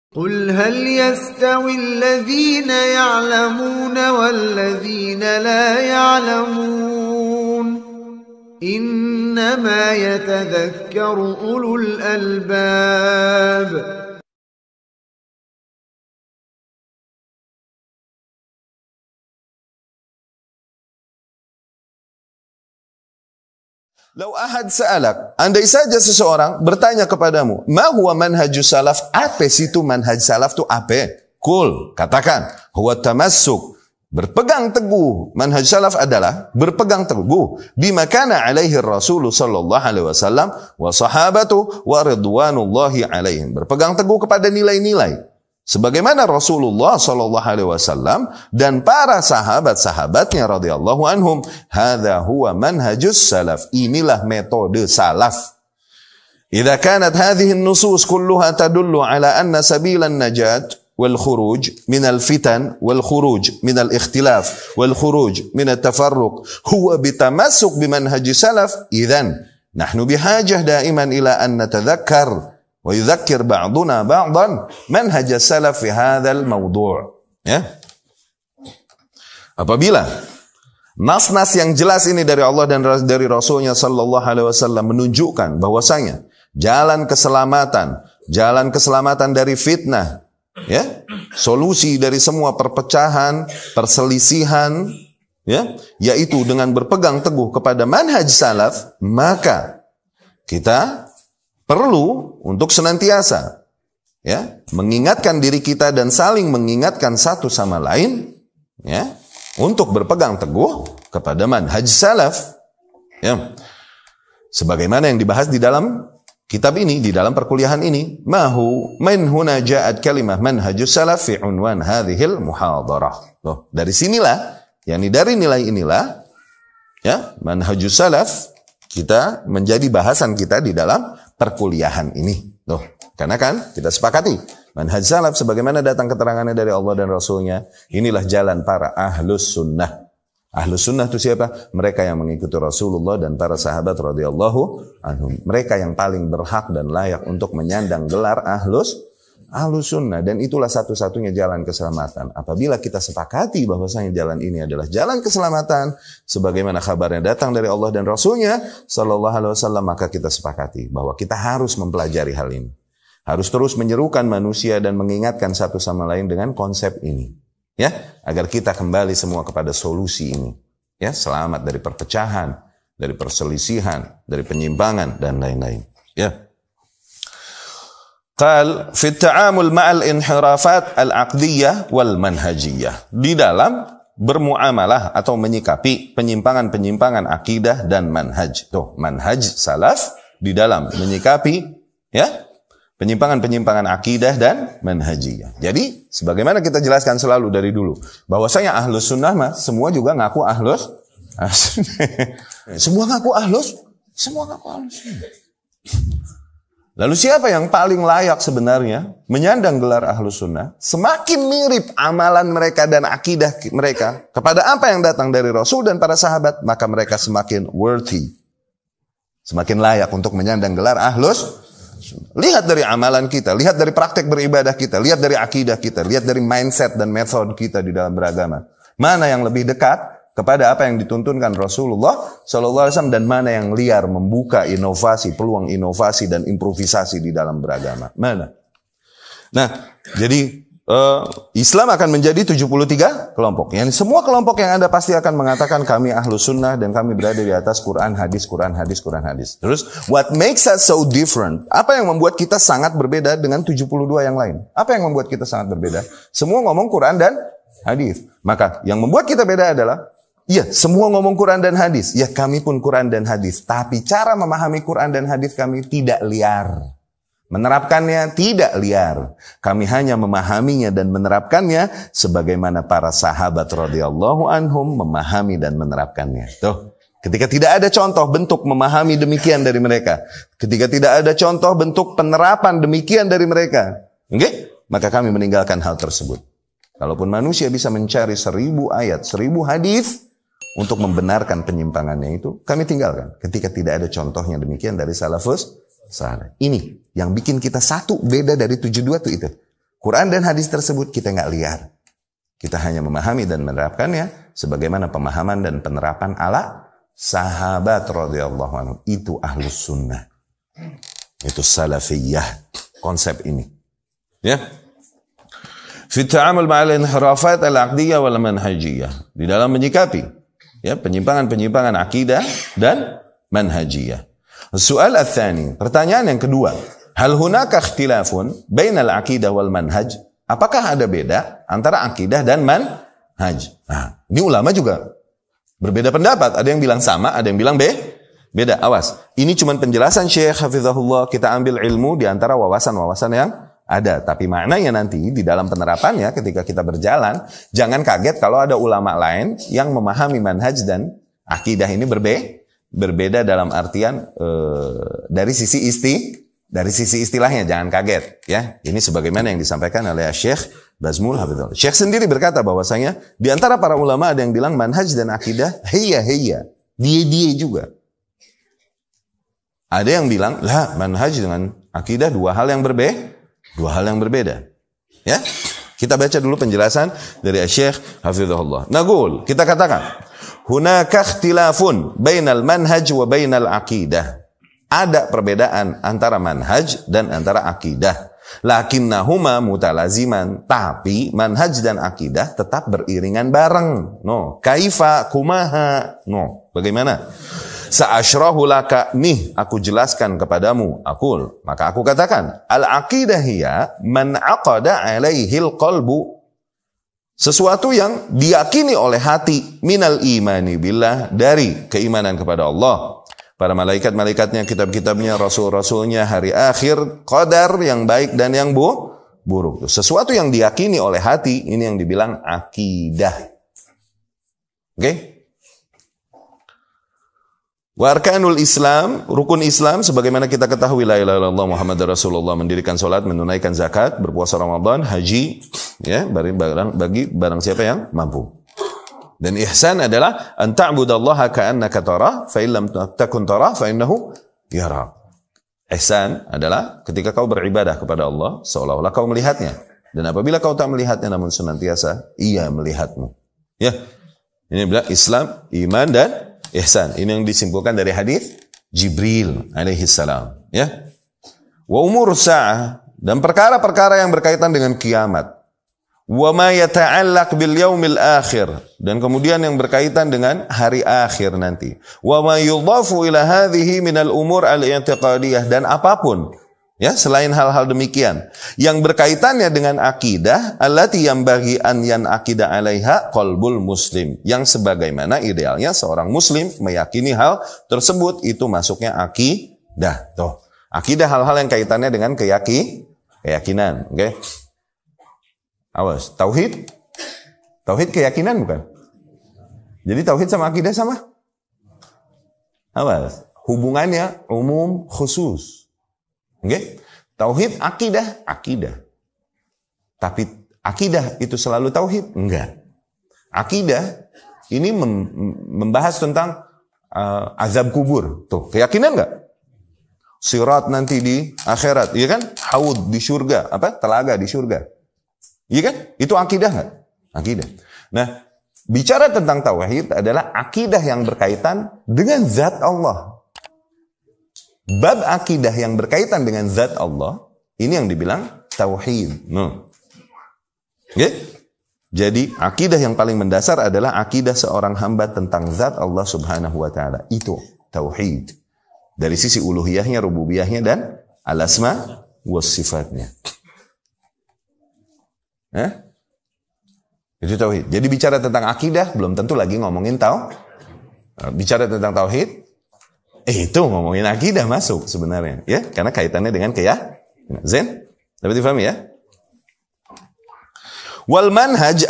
قل هل يستوي الذين يعلمون والذين لا يعلمون إنما يتذكر أولو الألباب. Lau ahad sa'alak, andai saja seseorang bertanya kepadamu, ma huwa manhajus salaf? Apa sih itu manhaj salaf itu apa? Kul, katakan, huwa tamassuk, berpegang teguh. Manhaj salaf adalah berpegang teguh bima kana alaihi Rasul sallallahu alaihi wasallam wa sahabatu wa ridwanullahi alaihim. Berpegang teguh kepada nilai-nilai sebagaimana Rasulullah sallallahu alaihi wasallam dan para sahabat-sahabatnya radhiyallahu anhum. Hadza huwa manhajus salaf. Inilah metode salaf. Idza kanat hadhihi an-nusus kulluha tadullu ala anna sabilan najat wal khuruj min al-fitan wal khuruj min al-ikhtilaf wal khuruj min at-tafarruq huwa bitamassuk bimanhajis salaf, idzan nahnu bihajah daiman ila an natadhakkar wa yudzakkir ba'duna ba'dan manhaj salaf fi hadzal mawdu'. Ya. Apabila nas-nas yang jelas ini dari Allah dan dari Rasulnya sallallahu alaihi wasallam menunjukkan bahwasanya jalan keselamatan dari fitnah, ya, solusi dari semua perpecahan, perselisihan, ya, yaitu dengan berpegang teguh kepada manhaj salaf, maka kita perlu untuk senantiasa, ya, mengingatkan diri kita dan saling mengingatkan satu sama lain, ya, untuk berpegang teguh kepada manhaj salaf, ya. Sebagaimana yang dibahas di dalam kitab ini, di dalam perkuliahan ini, min huna ja'at kalimah manhajus salaf fi unwan hadhil muhadarah. Loh, dari sinilah, yakni dari nilai inilah, ya, manhajus salaf kita menjadi bahasan kita di dalam perkuliahan ini. Loh, karena kan kita sepakati manhaj salaf sebagaimana datang keterangannya dari Allah dan Rasulnya, inilah jalan para ahlus sunnah. Ahlus sunnah itu siapa? Mereka yang mengikuti Rasulullah dan para sahabat radhiyallahu anhum. Mereka yang paling berhak dan layak untuk menyandang gelar ahlus sunnah. Dan itulah satu-satunya jalan keselamatan. Apabila kita sepakati bahwasanya jalan ini adalah jalan keselamatan, sebagaimana kabarnya datang dari Allah dan Rasulnya sallallahu alaihi wasallam, maka kita sepakati bahwa kita harus mempelajari hal ini. Harus terus menyerukan manusia dan mengingatkan satu sama lain dengan konsep ini. Ya, agar kita kembali semua kepada solusi ini. Ya, selamat dari perpecahan, dari perselisihan, dari penyimpangan dan lain-lain. Ya. Qal fi at-ta'amul ma'al inhirafat al-aqdiyah wal manhajiyah. Di dalam bermuamalah atau menyikapi penyimpangan-penyimpangan akidah dan manhaj. Tuh, manhaj salaf di dalam menyikapi, ya, penyimpangan-penyimpangan akidah dan manhajiyah. Jadi, sebagaimana kita jelaskan selalu dari dulu, bahwasanya ahlus sunnah mah semua juga ngaku ahlus. Semua ngaku ahlus sunnah. Lalu siapa yang paling layak sebenarnya menyandang gelar ahlus sunnah? Semakin mirip amalan mereka dan akidah mereka kepada apa yang datang dari Rasul dan para sahabat, maka mereka semakin worthy, semakin layak untuk menyandang gelar ahlus. Lihat dari amalan kita, lihat dari praktek beribadah kita, lihat dari akidah kita, lihat dari mindset dan metode kita di dalam beragama. Mana yang lebih dekat kepada apa yang dituntunkan Rasulullah sallallahu alaihi wasallam dan mana yang liar membuka inovasi, peluang inovasi dan improvisasi di dalam beragama. Mana? Nah, jadi Islam akan menjadi 73 kelompok. Yani semua kelompok yang ada pasti akan mengatakan kami ahlus sunnah dan kami berada di atas Quran, hadis, Quran, hadis, Quran, hadis. Terus, what makes us so different? Apa yang membuat kita sangat berbeda dengan 72 yang lain? Apa yang membuat kita sangat berbeda? Semua ngomong Quran dan hadis. Maka yang membuat kita beda adalah, iya, semua ngomong Quran dan hadis. Ya, kami pun Quran dan hadis. Tapi cara memahami Quran dan hadis kami tidak liar. Menerapkannya tidak liar. Kami hanya memahaminya dan menerapkannya sebagaimana para sahabat radhiyallahu anhum memahami dan menerapkannya. Tuh, ketika tidak ada contoh bentuk memahami demikian dari mereka, ketika tidak ada contoh bentuk penerapan demikian dari mereka, okay? Maka kami meninggalkan hal tersebut. Kalaupun manusia bisa mencari 1000 ayat, 1000 hadis untuk membenarkan penyimpangannya itu, kami tinggalkan. Ketika tidak ada contohnya demikian dari salafus saleh. Ini yang bikin kita satu beda dari 72 itu. Quran dan hadis tersebut kita nggak liar. Kita hanya memahami dan menerapkannya sebagaimana pemahaman dan penerapan ala sahabat radhiyallahu anhu. Itu ahlus sunnah. Itu salafiyah. Konsep ini. Ya. Fi ta'amul ma'al inhirafat al-aqdiyah wal manhajiyah. Di dalam menyikapi ya penyimpangan-penyimpangan akidah dan manhajiyah. Soal ats-tsani, pertanyaan yang kedua. Hal hunaka ikhtilafun bainal aqidah wal manhaj? Apakah ada beda antara akidah dan manhaj? Nah, ini ulama juga berbeda pendapat. Ada yang bilang sama, ada yang bilang beda. Awas. Ini cuma penjelasan Syekh Hafizahullah. Kita ambil ilmu di antara wawasan-wawasan yang ada. Tapi maknanya nanti di dalam penerapannya ketika kita berjalan, jangan kaget kalau ada ulama lain yang memahami manhaj dan akidah ini berbeda dalam artian dari sisi istilahnya, jangan kaget ya. Ini sebagaimana yang disampaikan oleh Syekh Bazmul Hafizahullah. Syekh sendiri berkata bahwasanya di antara para ulama ada yang bilang manhaj dan akidah dia juga. Ada yang bilang lah manhaj dengan akidah dua hal yang berbeda. Ya. Kita baca dulu penjelasan dari Syekh Hafizahullah. Naqul, kita katakan hunaka ikhtilafun bainal manhaj wa bainal aqidah. Ada perbedaan antara manhaj dan antara akidah. Lakinnahuma mutalaziman. Tapi manhaj dan akidah tetap beriringan bareng. No. Kaifa kumaha. No. Bagaimana? Sa'ashrahu laka. Nih, aku jelaskan kepadamu. Aqul. Maka aku katakan. Al-aqidah hiya man aqada alaihil qalbu. Sesuatu yang diyakini oleh hati. Minal imani billah. Dari keimanan kepada Allah. Para malaikat-malaikatnya, kitab-kitabnya, rasul-rasulnya, hari akhir, qadar yang baik dan yang buruk. Sesuatu yang diyakini oleh hati, ini yang dibilang akidah. Oke? Wa arkanul Islam, rukun Islam, sebagaimana kita ketahui, la ilaha illallah Muhammad Rasulullah, mendirikan salat, menunaikan zakat, berpuasa Ramadan, haji, ya, bagi barang siapa yang mampu. Dan ihsan adalah an ta'budallaha ka'annaka tarah fa illam takun tarah fa innahu yara. Ihsan adalah ketika kau beribadah kepada Allah seolah-olah kau melihatnya. Dan apabila kau tak melihatnya namun senantiasa ia melihatmu. Ya. Ini adalah Islam, iman dan ihsan. Ini yang disimpulkan dari hadis Jibril alaihi salam, ya. Wa umur sa'ah, dan perkara-perkara yang berkaitan dengan kiamat. Wa ma yata'allaq bil yaumil akhir, dan kemudian yang berkaitan dengan hari akhir nanti. Wa ma yudhafu ila hadhihi minal umur al-i'tiqadiyah, dan apapun ya selain hal-hal demikian yang berkaitannya dengan akidah, allati yanbaghi an yanaqida 'alaiha qalbul muslim, yang sebagaimana idealnya seorang muslim meyakini hal tersebut, itu masuknya akidah. Tuh, akidah hal-hal yang kaitannya dengan keyakinan, oke? Okay? Awas, tauhid keyakinan bukan? Jadi tauhid sama akidah sama? Awas, hubungannya umum khusus. Oke? Okay? Tauhid akidah. Tapi akidah itu selalu tauhid? Enggak. Akidah ini membahas tentang azab kubur. Tuh, keyakinan enggak? Sirat nanti di akhirat, iya kan? Haud di surga, telaga di surga. Iya kan? Itu akidah nggak? Akidah. Nah, bicara tentang tauhid adalah akidah yang berkaitan dengan zat Allah. Bab akidah yang berkaitan dengan zat Allah, ini yang dibilang tauhid. Okay? Jadi, akidah yang paling mendasar adalah akidah seorang hamba tentang zat Allah Subhanahu wa taala. Itu tauhid. Dari sisi uluhiyahnya, rububiyahnya, dan al-asma was sifatnya. Itu tauhid. Jadi bicara tentang akidah belum tentu lagi ngomongin bicara tentang tauhid, itu ngomongin akidah masuk sebenarnya, ya, karena kaitannya dengan keyakinan. Zen? Dapat difahami ya? Wal manhaj,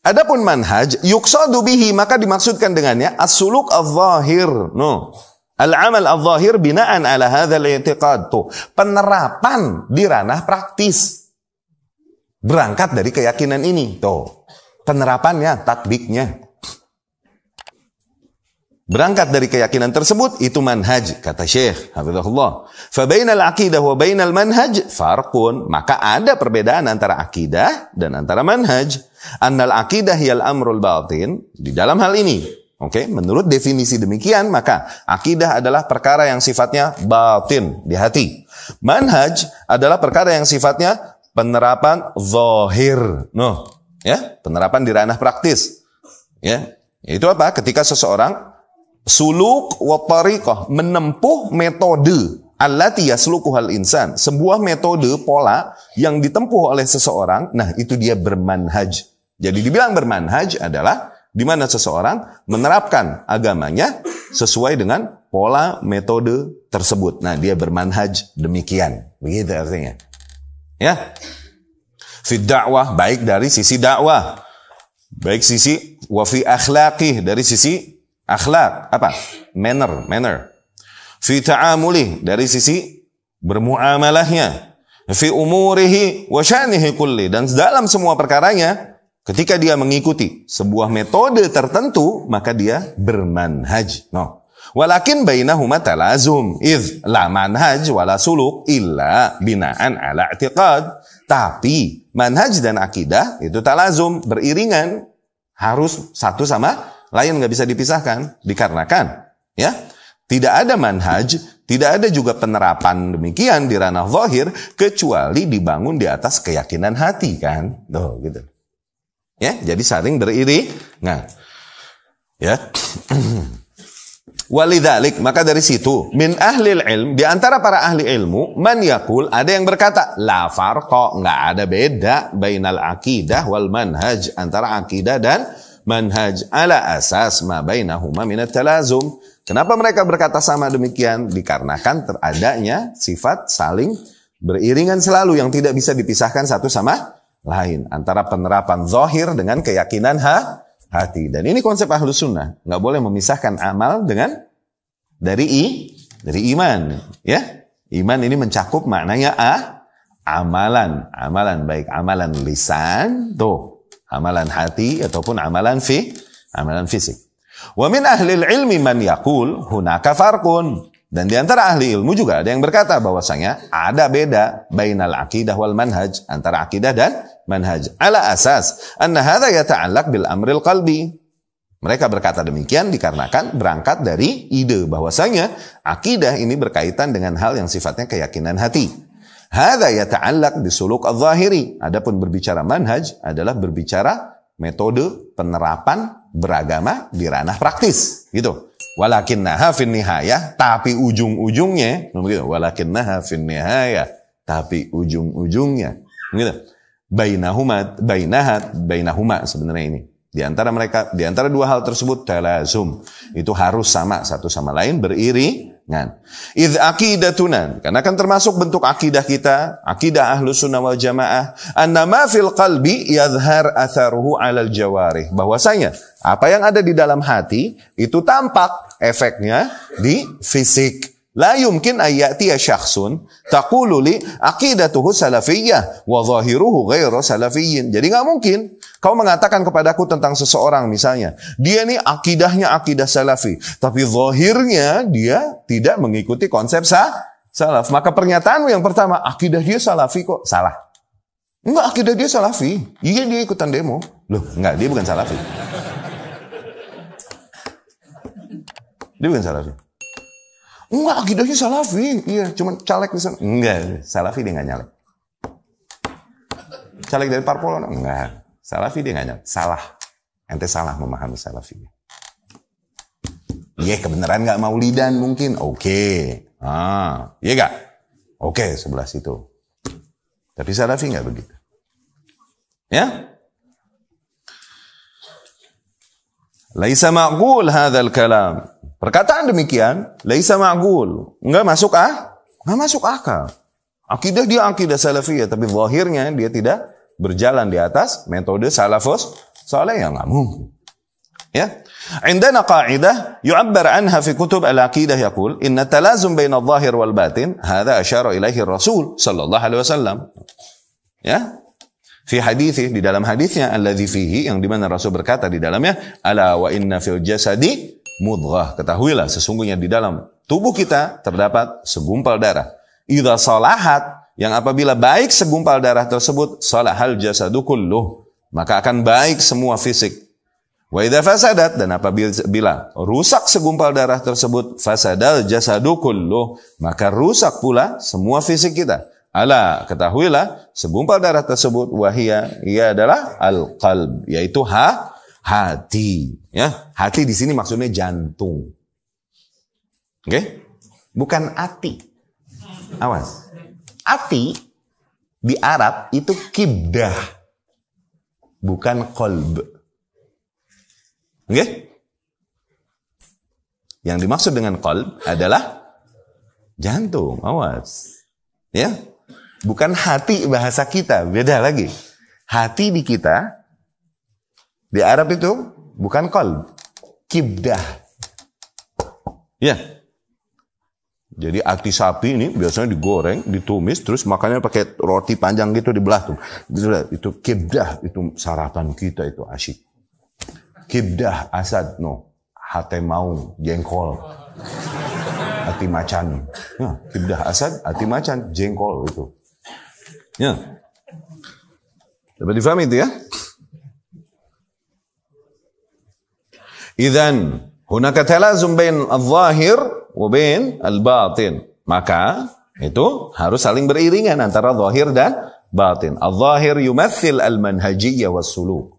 adapun manhaj yuqsadu bihi, maka dimaksudkan dengannya as-suluk adh-dhahir. Al-amal adh-dhahir bina'an ala hadzal i'tiqad. Tuh, penerapan di ranah praktis. Berangkat dari keyakinan ini. Tuh, penerapannya, tatbiknya. berangkat dari keyakinan tersebut, itu manhaj, kata Syekh hafizahullah. Fa bainal aqidah wa bainal manhaj farqun, maka ada perbedaan antara akidah dan antara manhaj. Annal aqidah hiyal amrul batin, di dalam hal ini, oke, menurut definisi demikian, maka akidah adalah perkara yang sifatnya batin, di hati. Manhaj adalah perkara yang sifatnya penerapan zahir. Penerapan di ranah praktis. Ya, itu apa? Ketika seseorang suluk wa tariqah, menempuh metode allati yaslukuhal insan, sebuah metode pola yang ditempuh oleh seseorang, nah itu dia bermanhaj. Jadi dibilang bermanhaj adalah di mana seseorang menerapkan agamanya sesuai dengan pola metode tersebut. Nah, dia bermanhaj demikian. Begitu artinya. Ya. Fi dakwah, baik dari sisi dakwah, baik sisi wa fi akhlaqih, dari sisi akhlak, apa? Manner. Fi ta'amulih, dari sisi bermuamalahnya. Fi umurihi wa sya'nihi kulli, dan dalam semua perkaranya, ketika dia mengikuti sebuah metode tertentu, maka dia bermanhaj. Walakin bainahuma talazum, idh la manhaj wala suluk illa bina'an ala i'tiqad. Tapi manhaj dan akidah itu talazum, beriringan, harus satu sama lain, nggak bisa dipisahkan, dikarenakan ya tidak ada manhaj, tidak ada juga penerapan demikian di ranah zahir kecuali dibangun di atas keyakinan hati, kan? Tuh, gitu. Ya, jadi saling beriringan. Ya. Walidzalik, maka dari situ min ahlil ilm, di antara para ahli ilmu, man yaqul, ada yang berkata la farqa, enggak ada beda bainal aqidah wal manhaj, antara akidah dan manhaj, ala asas ma bainahuma minat talazum. Kenapa mereka berkata sama demikian? Dikarenakan teradanya sifat saling beriringan selalu yang tidak bisa dipisahkan satu sama lain, antara penerapan zahir dengan keyakinan hati. Dan ini konsep Ahlus Sunnah, nggak boleh memisahkan amal dengan dari iman, ya. Iman ini mencakup maknanya amalan, baik amalan lisan, amalan hati ataupun amalan fisik. Wa min ahli ilmi man yaqul hunaka farqun, dan di antara ahli ilmu juga ada yang berkata bahwasanya ada beda bainal aqidah wal manhaj, antara akidah dan manhaj, ala asas anna hadza yata'allaq bil amril qalbi. Mereka berkata demikian dikarenakan berangkat dari ide bahwasanya akidah ini berkaitan dengan hal yang sifatnya keyakinan hati. Hadza yata'allaq bisuluk adh-dhahiri. Adapun berbicara manhaj adalah berbicara metode penerapan beragama di ranah praktis, gitu. Walakinnaha fin nihayah, tapi ujung-ujungnya, begitu. Walakinnaha fin nihayah, tapi ujung-ujungnya, gitu. Bainahuma sebenarnya ini. Di antara mereka, di antara dua hal tersebut talazum, itu harus sama satu sama lain, beriringan. Idz aqidatuna, karena kan termasuk bentuk akidah kita, akidah Ahlus Sunnah wal Jamaah, annama fil qalbi yadhhar atharuhu 'alal jawarih, bahwasanya apa yang ada di dalam hati itu tampak efeknya di fisik. La yumkin ayyatiya syakhsun taqulu li aqidatuhu salafiyyah wa zahiruhu ghairu salafiyyin. Jadi nggak mungkin kau mengatakan kepadaku tentang seseorang misalnya, dia nih akidahnya akidah salafi, tapi zahirnya dia tidak mengikuti konsep salaf. Maka pernyataanmu yang pertama, akidah dia salafi kok, salah. Enggak, akidah dia salafi. Iya, dia ikutan demo. Loh, enggak, dia bukan salafi. Dia bukan salafi. Enggak, akidahnya salafi. Iya, cuma caleg di sana. Enggak, salafi dia enggak nyalek. Caleg dari parpol, enggak. Salafi dia enggak nyalek. Salah. Ente salah memahami salafi. Iya, kebenaran enggak maulidan mungkin. Oke. Iya enggak? Oke, sebelah situ. Tapi salafi enggak begitu. Ya? Laisa ma'qul hadzal kalam. Perkataan demikian, laisa ma'qul, enggak masuk akal. Akidah dia akidah salafiyah, tapi zahirnya dia tidak berjalan di atas metode salafus saleh, yang enggak mungkin. Ya. Indana qa'idah yu'abbar anha fi kutub al-aqidah yaqul inna talazum baina adh-dhahir wal batin hadza asyara ilaihi Rasul sallallahu alaihi wasallam. Ya. Fi hadithi, di dalam hadisnya alladzi fihi, yang dimana Rasul berkata di dalamnya, ala wa inna fil jasadi mudghah. Ketahuilah sesungguhnya di dalam tubuh kita terdapat segumpal darah. Idza salahat, yang apabila baik segumpal darah tersebut, salahal jasadu kulluh, maka akan baik semua fisik. Wa idza fasadat, dan apabila rusak segumpal darah tersebut, fasadal jasadu kulluh, maka rusak pula semua fisik kita. Ala, ketahuilah segumpal darah tersebut wahia, ia adalah al-qalb, yaitu hati. Ya, hati di sini maksudnya jantung. Oke? Bukan ati. Awas. Ati di Arab itu kibdah, bukan qalb. Oke? Yang dimaksud dengan qalb adalah jantung. Awas. Ya? Bukan hati bahasa kita, beda lagi. Hati di kita di Arab itu bukan qalb, kibdah. Ya. Jadi hati sapi ini biasanya digoreng, ditumis, terus makannya pakai roti panjang gitu dibelah tuh. Itu kibdah, itu sarapan kita itu asyik. Kibdah asad, no. Hate mau, jengkol. Hati macan. Ya, kibdah asad, hati macan, jengkol itu. Ya. Dapat difahami itu ya? Idzan hunaka talazum bain adh-dhahir wa bain al-batin. Maka itu harus saling beriringan antara zahir dan batin. Adh-dhahir yumathil al-manhajiyyah was-suluk.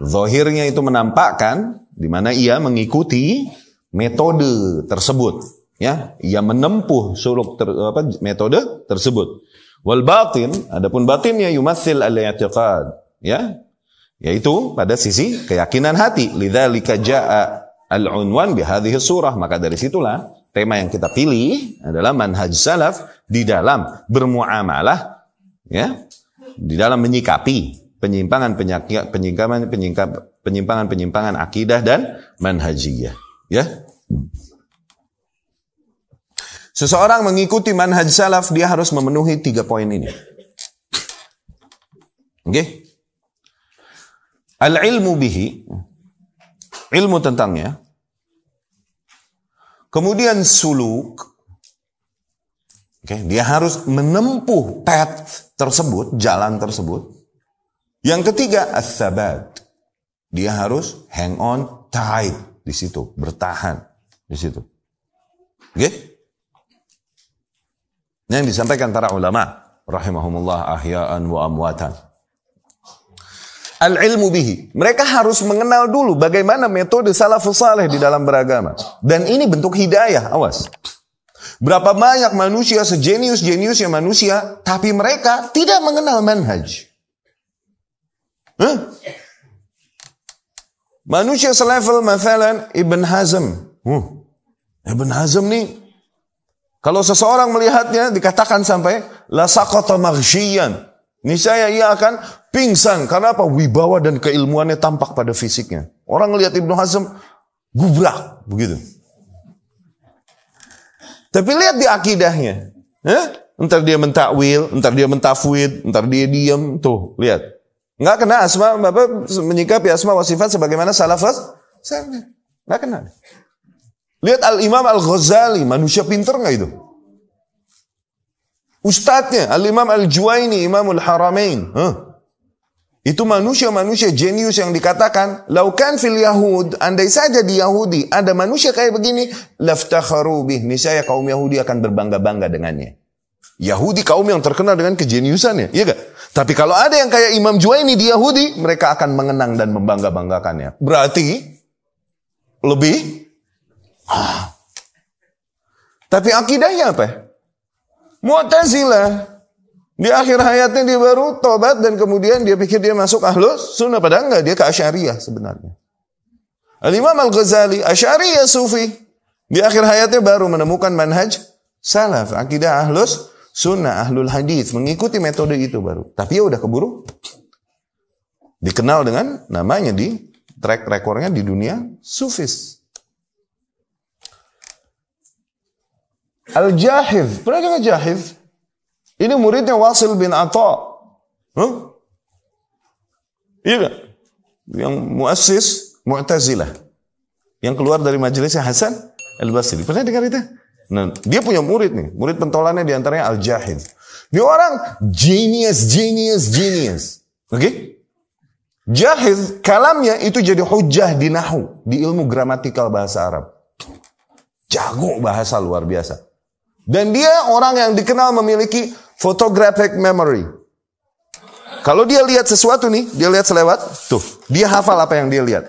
Zahirnya itu menampakkan di mana ia mengikuti metode tersebut, ya, ia menempuh metode tersebut. Wal batin, adapun batinnya yumatsil al-i'tiqad, ya, yaitu pada sisi keyakinan hati. Lidzalika jaa al-unwan bi hadhihi surah, maka dari situlah tema yang kita pilih adalah manhaj salaf di dalam bermuamalah, ya, di dalam menyikapi penyimpangan akidah dan manhajiyah, ya. Seseorang mengikuti manhaj salaf, dia harus memenuhi 3 poin ini. Oke? Al-ilmu bihi, ilmu tentangnya. Kemudian suluk. Oke, dia harus menempuh path tersebut, jalan tersebut. Yang ketiga, as-sabat. Dia harus hang on tight di situ, bertahan di situ. Oke? Yang disampaikan para ulama rahimahumullah ahya'an wa amwatan. Al-ilmu bihi. Mereka harus mengenal dulu bagaimana metode salafus saleh di dalam beragama. Dan ini bentuk hidayah, awas. Berapa banyak manusia, sejenius-jeniusnya manusia, tapi mereka tidak mengenal manhaj. Manusia selevel mathalan Ibn Hazm. Ibn Hazm nih, kalau seseorang melihatnya dikatakan sampai la saqata maghsyiyan, niscaya ia akan pingsan. Karena apa? Wibawa dan keilmuannya tampak pada fisiknya. Orang lihat Ibn Hazm gubrak begitu. Tapi lihat di akidahnya. Entar dia mentakwil, entar dia mentafwid, entar dia diam, tuh, lihat. Enggak kena asma, Bapak menyikapi asma wa sifat sebagaimana salafus saleh. Enggak kena. Lihat Al-Imam Al-Ghazali, manusia pintar enggak itu? Ustadznya Al-Imam Al-Juwaini, Imamul Haramain. Itu manusia-manusia jenius yang dikatakan, laukan fil Yahud, andai saja di Yahudi ada manusia kayak begini, laftakharu bih, niscaya kaum Yahudi akan berbangga-bangga dengannya. Yahudi kaum yang terkenal dengan kejeniusannya, iya gak? Tapi kalau ada yang kayak Imam Juwaini di Yahudi, mereka akan mengenang dan membangga-banggakannya. Berarti lebih. Tapi akidahnya apa? Mu'tazilah. Di akhir hayatnya dia baru tobat dan kemudian dia pikir dia masuk ahlus sunnah, padahal enggak, dia ke Asy'ariyah sebenarnya. Al-Imam Al-Ghazali Asy'ariyah sufi. Di akhir hayatnya baru menemukan manhaj salaf, akidah ahlus sunnah, ahlul hadis, mengikuti metode itu baru. Tapi ya udah keburu dikenal dengan namanya di track recordnya di dunia sufis. Al-Jahiz, pernah dengar Jahiz? Ini muridnya Wasil bin Atha. Iya gak? Yang muassis Mu'tazilah. yang keluar dari majelisnya Hasan Al-Basri. Pernah dengar itu? Nah, dia punya murid nih. Murid pentolannya diantaranya Al-Jahiz. Ini orang genius. Oke? Jahiz, kalamnya itu jadi hujjah di nahu, di ilmu gramatikal bahasa Arab. Jago bahasa luar biasa. Dan dia orang yang dikenal memiliki photographic memory. Kalau dia lihat sesuatu nih, dia lihat selewat, tuh, dia hafal apa yang dia lihat.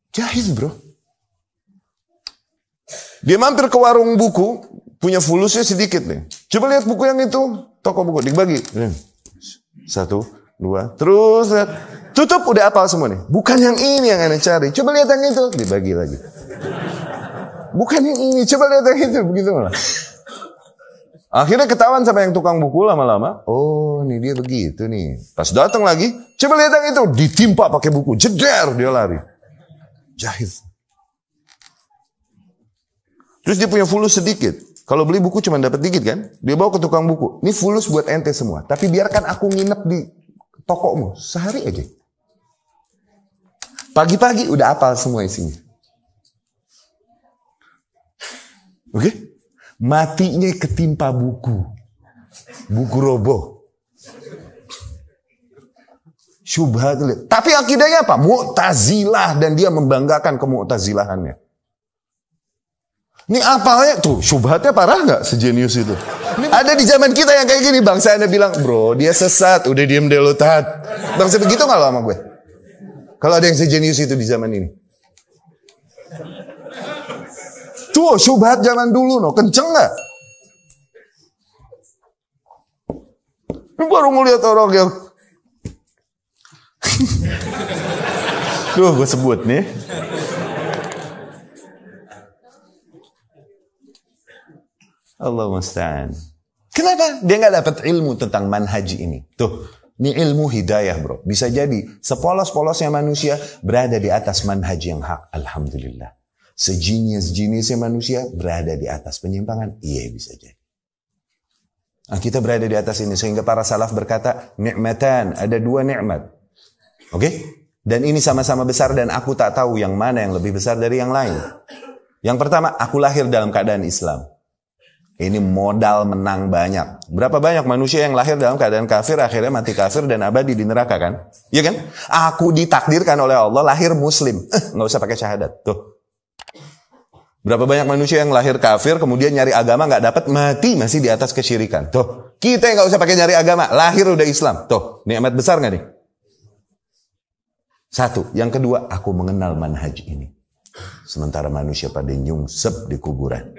Jahiz, bro. Dia mampir ke warung buku, punya fulusnya sedikit nih. Coba lihat buku yang itu, toko buku, dibagi. 1, 2, terus lihat. Tutup, udah hafal semua nih. Bukan yang ini yang Anda cari. Coba lihat yang itu, dibagi lagi. Bukan yang ini, coba lihat yang itu, begitu malah. Akhirnya ketahuan sama yang tukang buku lama-lama. Oh, ini dia begitu nih. Pas datang lagi, coba lihat yang itu, ditimpa pakai buku, jeder, dia lari. Jahiz. Terus dia punya fulus sedikit. Kalau beli buku cuma dapat dikit kan? Dia bawa ke tukang buku. Ini fulus buat ente semua. Tapi biarkan aku nginep di tokomu sehari aja. Pagi-pagi udah hafal semua isinya. Oke? Matinya ketimpa buku. Buku roboh. Syubhat. Tapi akidahnya apa? Mu'tazilah. Dan dia membanggakan kemu'tazilahannya. Ini apalnya? Tuh, syubhatnya parah gak sejenius itu? Ada di zaman kita yang kayak gini. Bangsa Anda bilang, bro dia sesat. Udah diem deh lo tat. Bangsa begitu gak lo sama gue? Kalau ada yang sejenius itu di zaman ini. Tuh, syubhat zaman dulu, no. Kenceng gak? Ini baru ngeliat orang yang... Tuh, gue sebut nih. Allah musta'an. Kenapa? Dia gak dapat ilmu tentang manhaj ini. Tuh, ini ilmu hidayah, bro. Bisa jadi, sepolos-polosnya manusia berada di atas manhaj yang hak. Alhamdulillah. Sejenius-jeniusnya manusia berada di atas penyimpangan. Iya, bisa jadi. Nah, kita berada di atas ini. Sehingga para salaf berkata, ni'matan. Ada 2 nikmat. Oke? Dan ini sama-sama besar dan aku tak tahu yang mana yang lebih besar dari yang lain. Yang pertama, aku lahir dalam keadaan Islam. Ini modal menang banyak. Berapa banyak manusia yang lahir dalam keadaan kafir, akhirnya mati kafir dan abadi di neraka kan? Iya kan? Aku ditakdirkan oleh Allah lahir muslim. Nggak usah pakai syahadat. Tuh. Berapa banyak manusia yang lahir kafir, kemudian nyari agama nggak dapat, mati masih di atas kesyirikan. Tuh, kita yang nggak usah pakai nyari agama, lahir udah Islam. Tuh, nikmat besar nggak nih? 1, yang kedua, aku mengenal manhaj ini. Sementara manusia pada nyungsep di kuburan.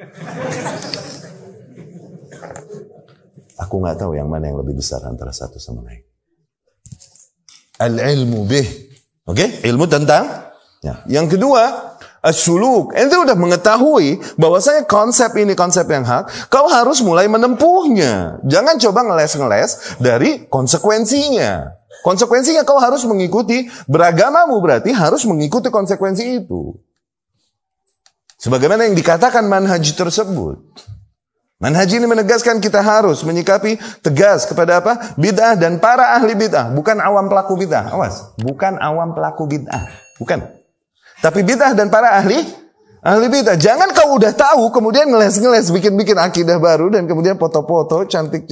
Aku nggak tahu yang mana yang lebih besar antara satu sama lain. Al-ilmu bih, oke? Ilmu tentang. Ya. Yang kedua. As-suluk. Ente udah mengetahui bahwasanya konsep ini konsep yang hak, kau harus mulai menempuhnya. Jangan coba ngeles-ngeles dari konsekuensinya. Konsekuensinya kau harus mengikuti, beragamamu berarti harus mengikuti konsekuensi itu. Sebagaimana yang dikatakan manhaj tersebut. Manhaj ini menegaskan kita harus menyikapi tegas kepada apa? Bid'ah dan para ahli bid'ah. Bukan awam pelaku bid'ah. Awas. Bukan awam pelaku bid'ah. Bukan. Tapi bid'ah dan para ahli bid'ah. Jangan kau udah tahu, kemudian ngeles-ngeles, bikin-bikin akidah baru, dan kemudian foto-foto cantik,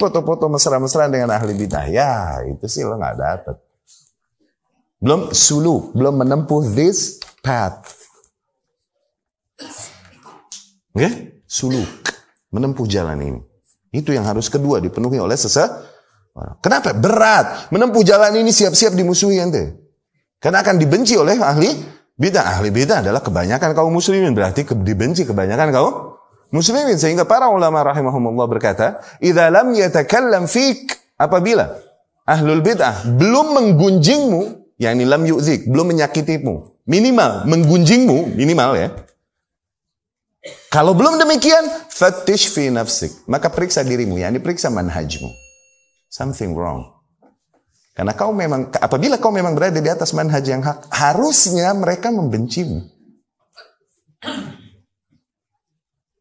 foto-foto mesra-mesra dengan ahli bid'ah. Ya, itu sih lo gak dapet. Belum suluk, belum menempuh this path. Oke? Suluk. Menempuh jalan ini. Itu yang harus kedua dipenuhi oleh seseorang. Kenapa? Berat. Menempuh jalan ini siap-siap dimusuhi ente. Karena akan dibenci oleh ahli bid'ah. Ahli bid'ah adalah kebanyakan kaum muslimin. Berarti dibenci kebanyakan kaum muslimin. Sehingga para ulama rahimahumullah berkata, idza lam yatakallam fik, apabila ahlul bid'ah belum menggunjingmu, yakni lam yu'zik, belum menyakitimu, minimal menggunjingmu, minimal ya. Kalau belum demikian, fattish fi nafsik, maka periksa dirimu, yakni periksa manhajmu. Something wrong. Karena kau memang, apabila kau memang berada di atas manhaj yang hak, harusnya mereka membencimu.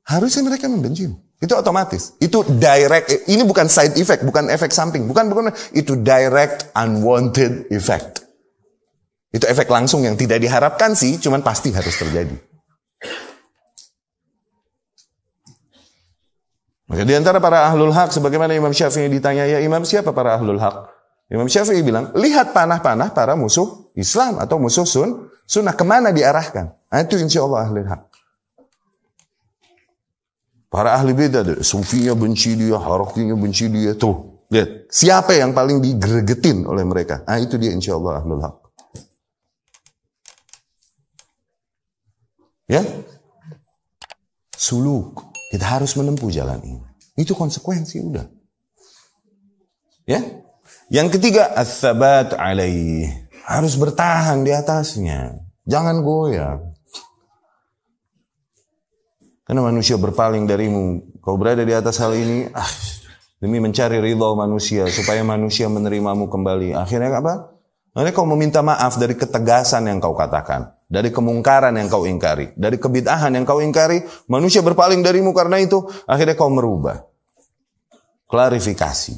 Harusnya mereka membencimu. Itu otomatis. Itu direct. Ini bukan side effect, bukan efek samping. Bukan. Itu direct unwanted effect. Itu efek langsung yang tidak diharapkan sih, cuman pasti harus terjadi. Maka di antara para ahlul haq, sebagaimana Imam Syafi'i ditanya, ya Imam, siapa para ahlul haq? Imam Syafi'i bilang, lihat panah-panah para musuh Islam atau musuh sunnah, kemana diarahkan? Nah, itu insya Allah ahlul haq. Para ahli bidah, sufinya benci dia, harakinya benci dia, tuh. Lihat, siapa yang paling digregetin oleh mereka? Nah, itu dia insya Allah ahlul haq. Ya, suluk. Kita harus menempuh jalan ini. Itu konsekuensi udah. Ya. Yang ketiga, as-sabat alaih. Harus bertahan di atasnya. Jangan goyah. Karena manusia berpaling darimu. Kau berada di atas hal ini, demi mencari ridha manusia, supaya manusia menerimamu kembali. Akhirnya apa? Akhirnya kau meminta maaf dari ketegasan yang kau katakan. Dari kemungkaran yang kau ingkari. Dari kebid'ahan yang kau ingkari. Manusia berpaling darimu karena itu. Akhirnya kau merubah. Klarifikasi.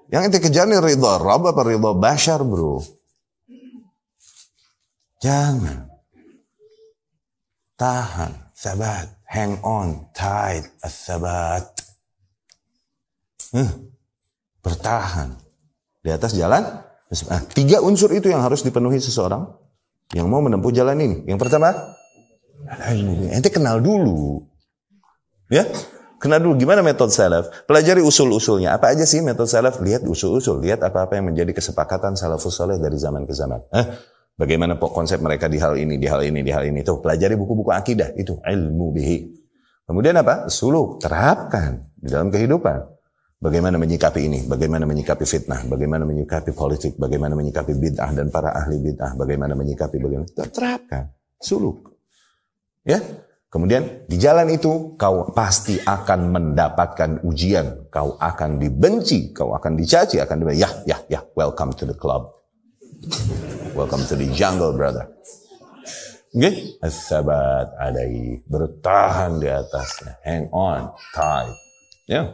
Yang ente kejar nih ridha Rabb apa ridha bashar, bro? Jangan. Tahan. Sabat. Hang on. Tight. As-sabat. Bertahan. Di atas jalan. Nah, 3 unsur itu yang harus dipenuhi seseorang yang mau menempuh jalan ini. Yang pertama, ente kenal dulu. Ya, kenal dulu gimana metode salaf. Pelajari usul-usulnya. Apa aja sih metode salaf? Lihat usul-usul. Lihat apa-apa yang menjadi kesepakatan salafus saleh dari zaman ke zaman. Bagaimana konsep mereka di hal ini, di hal ini, di hal ini. Tuh, pelajari buku-buku akidah. Itu ilmu bihi. Kemudian apa? Suluk. Terapkan di dalam kehidupan. Bagaimana menyikapi ini, bagaimana menyikapi fitnah, bagaimana menyikapi politik, bagaimana menyikapi bid'ah dan para ahli bid'ah, bagaimana menyikapi, bagaimana terapkan, suluk. Ya, kemudian di jalan itu kau pasti akan mendapatkan ujian, kau akan dibenci, kau akan dicaci, akan dibilang, ya, welcome to the club, welcome to the jungle, brother. Oke, as-sabat alaihi, bertahan di atasnya, hang on, tight, ya.